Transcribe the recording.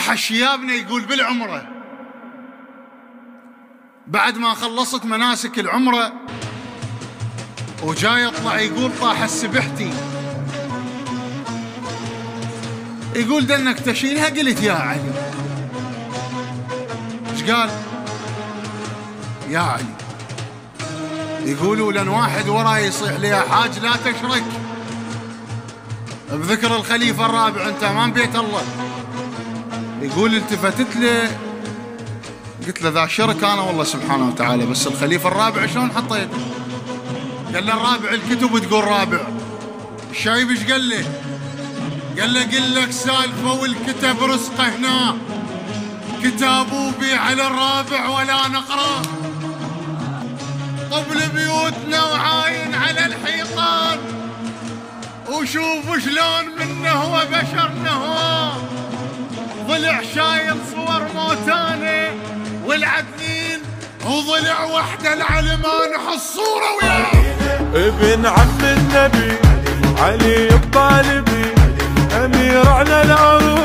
راح الشيابنا يقول بالعمرة بعد ما خلصت مناسك العمرة وجاي يطلع يقول طاح السبحتي، يقول دنك تشيلها. قلت يا علي. ايش قال؟ يا علي يقولوا لن واحد وراي يصيح لي يا حاج لا تشرك بذكر الخليفة الرابع، انت امام بيت الله. يقول التفتت له قلت له ذا شرك انا والله سبحانه وتعالى، بس الخليفة الرابع شلون حطيته؟ قال له الرابع الكتب تقول رابع. الشايب ايش قال له؟ قال له قل لك سالفة والكتب رزقه هنا، كتابه بيع على الرابع ولا نقرأ، طبل بيوتنا وعاين على الحيطان، وشوف شلون منه هو بشرنا هو، ضلع شايل صور موتانه والعدنين، وضلع وحده العلمان حصوره وياه. ابن عم النبي علي الطالبي امير على الارض